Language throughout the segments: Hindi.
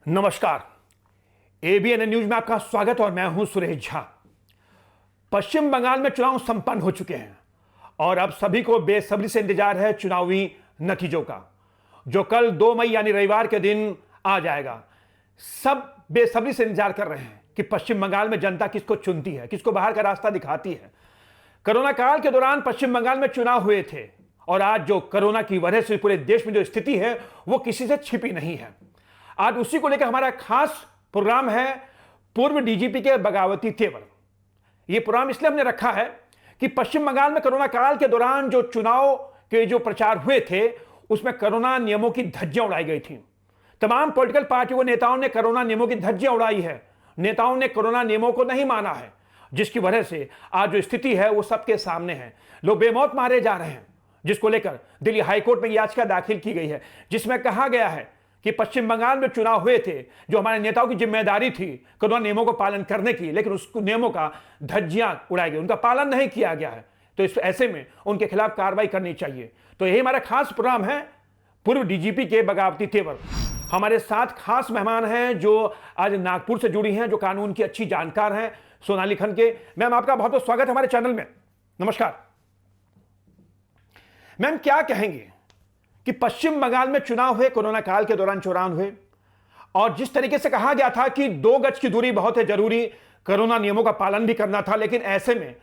नमस्कार। एबीएन न्यूज में आपका स्वागत और मैं हूं सुरेश झा। पश्चिम बंगाल में चुनाव संपन्न हो चुके हैं और अब सभी को बेसब्री से इंतजार है चुनावी नतीजों का, जो कल 2 मई यानी रविवार के दिन आ जाएगा। सब बेसब्री से इंतजार कर रहे हैं कि पश्चिम बंगाल में जनता किसको चुनती है, किसको बाहर का रास्ता दिखाती है। कोरोना काल के दौरान पश्चिम बंगाल में चुनाव हुए थे और आज जो कोरोना की वजह से पूरे देश में जो स्थिति है वो किसी से छिपी नहीं है। आज उसी को लेकर हमारा खास प्रोग्राम है पूर्व डीजीपी के बगावती तेवर। यह प्रोग्राम इसलिए हमने रखा है कि पश्चिम बंगाल में कोरोना काल के दौरान जो चुनाव के जो प्रचार हुए थे उसमें कोरोना नियमों की धज्जियां उड़ाई गई थी। तमाम पॉलिटिकल पार्टियों के नेताओं ने कोरोना नियमों की धज्जियां उड़ाई है। नेताओं ने कोरोना नियमों को नहीं माना है, जिसकी वजह से आज जो स्थिति है वो सबके सामने है। लोग बेमौत मारे जा रहे हैं, जिसको लेकर दिल्ली हाईकोर्ट में याचिका दाखिल की गई है, जिसमें कहा गया है कि पश्चिम बंगाल में चुनाव हुए थे, जो हमारे नेताओं की जिम्मेदारी थी कोरोना नियमों को पालन करने की, लेकिन उस नियमों का धज्जियां उड़ाई गई, उनका पालन नहीं किया गया है। तो इस ऐसे में उनके खिलाफ कार्रवाई करनी चाहिए। तो यही हमारा खास प्रोग्राम है पूर्व डीजीपी के बगावती तेवर। हमारे साथ खास मेहमान हैं जो आज नागपुर से जुड़ी हैं, जो कानून की अच्छी जानकार हैं, सोनाली खनके। मैम, आपका बहुत बहुत स्वागत है हमारे चैनल में। नमस्कार मैम, क्या कहेंगे कि पश्चिम बंगाल में चुनाव हुए, कोरोना काल के दौरान चुनाव हुए और जिस तरीके से कहा गया था कि 2 गज की दूरी बहुत है जरूरी, कोरोना नियमों का पालन भी करना था, लेकिन ऐसे में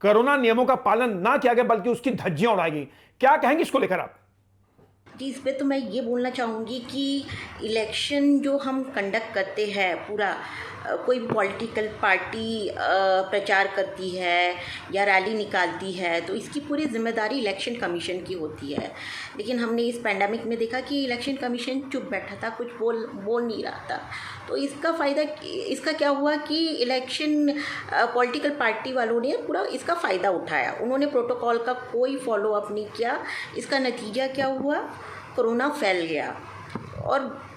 कोरोना नियमों का पालन ना किया गया बल्कि उसकी धज्जियां उड़ाई गई। क्या कहेंगे इसको लेकर आप? जी, इस पे तो मैं ये बोलना चाहूँगी कि इलेक्शन जो हम कंडक्ट करते हैं पूरा कोई पॉलिटिकल पार्टी प्रचार करती है या रैली निकालती है तो इसकी पूरी जिम्मेदारी इलेक्शन कमीशन की होती है। लेकिन हमने इस पैंडेमिक में देखा कि इलेक्शन कमीशन चुप बैठा था, कुछ बोल नहीं रहा था। तो इसका क्या हुआ कि इलेक्शन पॉलिटिकल पार्टी वालों ने पूरा इसका फ़ायदा उठाया। उन्होंने प्रोटोकॉल का कोई फॉलो अप नहीं किया। इसका नतीजा क्या हुआ? कोरोना फैल गया और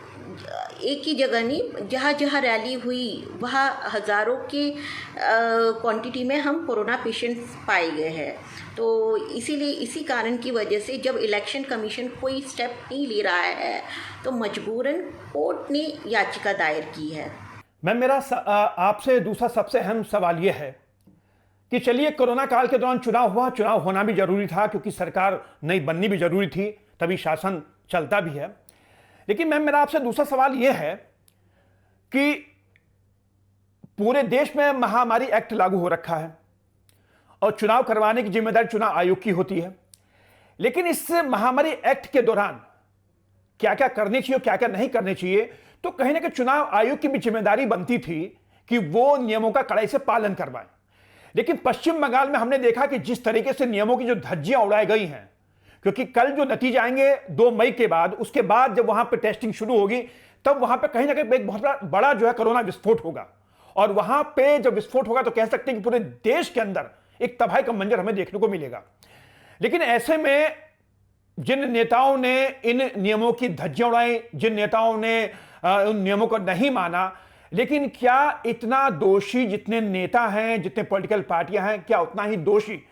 एक ही जगह नहीं, जहाँ जहाँ रैली हुई वहाँ हज़ारों के क्वांटिटी में हम कोरोना पेशेंट्स पाए गए हैं। तो इसीलिए इसी कारण की वजह से जब इलेक्शन कमीशन कोई स्टेप नहीं ले रहा है तो मजबूरन कोर्ट ने याचिका दायर की है। मैम, मेरा आपसे दूसरा सबसे अहम सवाल यह है कि चलिए, कोरोना काल के दौरान चुनाव हुआ, चुनाव होना भी जरूरी था क्योंकि सरकार नई बननी भी जरूरी थी, तभी शासन चलता भी है। लेकिन मैम, मेरा आपसे दूसरा सवाल यह है कि पूरे देश में महामारी एक्ट लागू हो रखा है और चुनाव करवाने की जिम्मेदारी चुनाव आयोग की होती है, लेकिन इस महामारी एक्ट के दौरान क्या क्या करनी चाहिए और क्या क्या नहीं करनी चाहिए, तो कहीं ना कहीं चुनाव आयोग की भी जिम्मेदारी बनती थी कि वो नियमों का कड़ाई से पालन करवाए। लेकिन पश्चिम बंगाल में हमने देखा कि जिस तरीके से नियमों की जो धज्जियां उड़ाई गई हैं, क्योंकि कल जो नतीजे आएंगे 2 मई के बाद, उसके बाद जब वहां पे टेस्टिंग शुरू होगी तब वहां पे कहीं ना कहीं एक बहुत बड़ा जो है कोरोना विस्फोट होगा और वहां पे जब विस्फोट होगा तो कह सकते हैं कि पूरे देश के अंदर एक तबाही का मंजर हमें देखने को मिलेगा। लेकिन ऐसे में जिन नेताओं ने इन नियमों की धज्जियां उड़ाई, जिन नेताओं ने उन नियमों को नहीं माना, लेकिन क्या इतना दोषी जितने नेता हैं, जितने पॉलिटिकल पार्टियां हैं, क्या उतना ही दोषी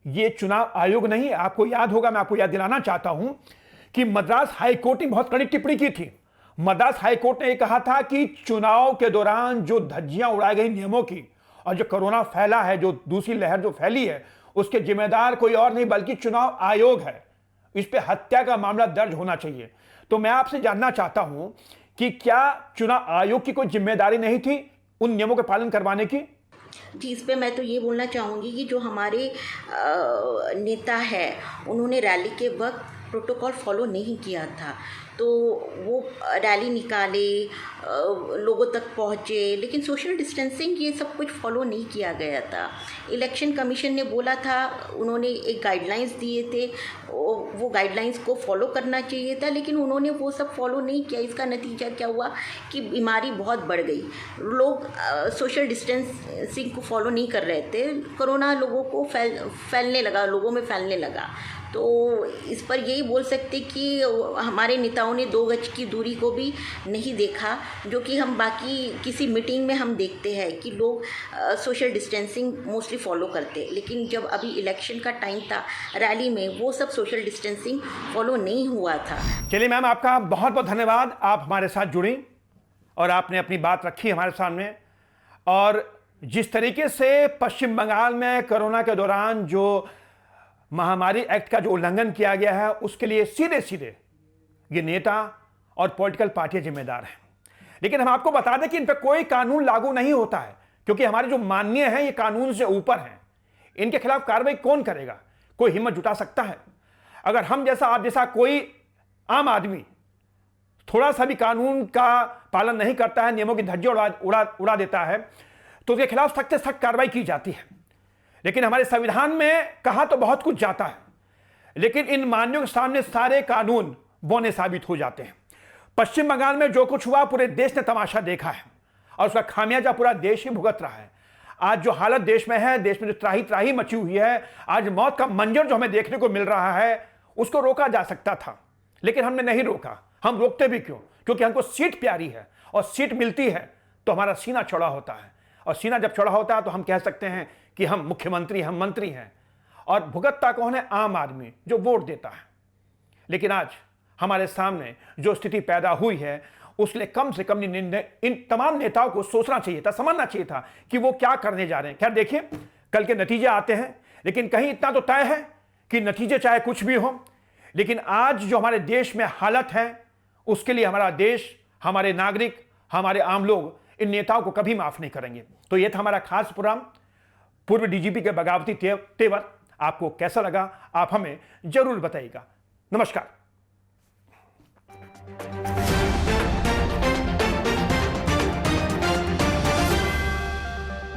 ये चुनाव आयोग नहीं है? आपको याद होगा, मैं आपको याद दिलाना चाहता हूं कि मद्रास हाईकोर्ट ने बहुत कड़ी टिप्पणी की थी। मद्रास हाईकोर्ट ने यह कहा था कि चुनाव के दौरान जो धज्जियां उड़ाई गई नियमों की और जो कोरोना फैला है, जो दूसरी लहर जो फैली है, उसके जिम्मेदार कोई और नहीं बल्कि चुनाव आयोग है। इस पे हत्या का मामला दर्ज होना चाहिए। तो मैं आपसे जानना चाहता हूं कि क्या चुनाव आयोग की कोई जिम्मेदारी नहीं थी उन नियमों का पालन करवाने की? जी, इस पे मैं तो ये बोलना चाहूँगी कि जो हमारे नेता है उन्होंने रैली के वक्त प्रोटोकॉल फॉलो नहीं किया था। तो वो रैली निकाले, लोगों तक पहुँचे, लेकिन सोशल डिस्टेंसिंग ये सब कुछ फॉलो नहीं किया गया था। इलेक्शन कमीशन ने बोला था, उन्होंने एक गाइडलाइंस दिए थे, वो गाइडलाइंस को फॉलो करना चाहिए था, लेकिन उन्होंने वो सब फॉलो नहीं किया। इसका नतीजा क्या हुआ कि बीमारी बहुत बढ़ गई। लोग सोशल डिस्टेंसिंग को फॉलो नहीं कर रहे थे, कोरोना लोगों को फैलने लगा, लोगों में फैलने लगा। तो इस पर यही बोल सकते कि हमारे नेताओं ने 2 गज की दूरी को भी नहीं देखा, जो कि हम बाकी किसी मीटिंग में हम देखते हैं कि लोग सोशल डिस्टेंसिंग मोस्टली फॉलो करते, लेकिन जब अभी इलेक्शन का टाइम था रैली में वो सब सोशल डिस्टेंसिंग फॉलो नहीं हुआ था। चलिए मैम, आपका बहुत बहुत धन्यवाद, आप हमारे साथ जुड़ी। और आपने अपनी बात रखी हमारे सामने। और जिस तरीके से पश्चिम बंगाल में कोरोना के दौरान जो महामारी एक्ट का जो उल्लंघन किया गया है, उसके लिए सीधे सीधे ये नेता और पॉलिटिकल पार्टियां जिम्मेदार हैं। लेकिन हम आपको बता दें कि इन पर कोई कानून लागू नहीं होता है, क्योंकि हमारे जो माननीय हैं ये कानून से ऊपर हैं। इनके खिलाफ कार्रवाई कौन करेगा? कोई हिम्मत जुटा सकता है? अगर हम जैसा, आप जैसा कोई आम आदमी थोड़ा सा भी कानून का पालन नहीं करता है, नियमों की धज्जी उड़ा देता है, तो उसके खिलाफ सख्त से सख्त कार्रवाई की जाती है। लेकिन हमारे संविधान में कहा तो बहुत कुछ जाता है, लेकिन इन मान्यों के सामने सारे कानून बौने साबित हो जाते हैं। पश्चिम बंगाल में जो कुछ हुआ पूरे देश ने तमाशा देखा है और उसका खामियाजा पूरा देश ही भुगत रहा है। आज जो हालत देश में है, देश में जो त्राही त्राही मची हुई है, आज मौत का मंजर जो हमें देखने को मिल रहा है, उसको रोका जा सकता था, लेकिन हमने नहीं रोका। हम रोकते भी क्यों? क्योंकि हमको सीट प्यारी है, और सीट मिलती है तो हमारा सीना चौड़ा होता है, और सीना जब चौड़ा होता है तो हम कह सकते हैं कि हम मुख्यमंत्री, हम मंत्री हैं। और भुगतता कौन है? आम आदमी जो वोट देता है। लेकिन आज हमारे सामने जो स्थिति पैदा हुई है, उसलिए कम से कम इन तमाम नेताओं को सोचना चाहिए था, समझना चाहिए था कि वो क्या करने जा रहे हैं। खैर देखिए, कल के नतीजे आते हैं, लेकिन कहीं इतना तो तय है कि नतीजे चाहे कुछ भी हो, लेकिन आज जो हमारे देश में हालत है, उसके लिए हमारा देश, हमारे नागरिक, हमारे आम लोग इन नेताओं को कभी माफ नहीं करेंगे। तो यह था हमारा खास प्रोग्राम पूर्व डीजीपी के बगावती तेवर। आपको कैसा लगा, आप हमें जरूर बताइएगा। नमस्कार।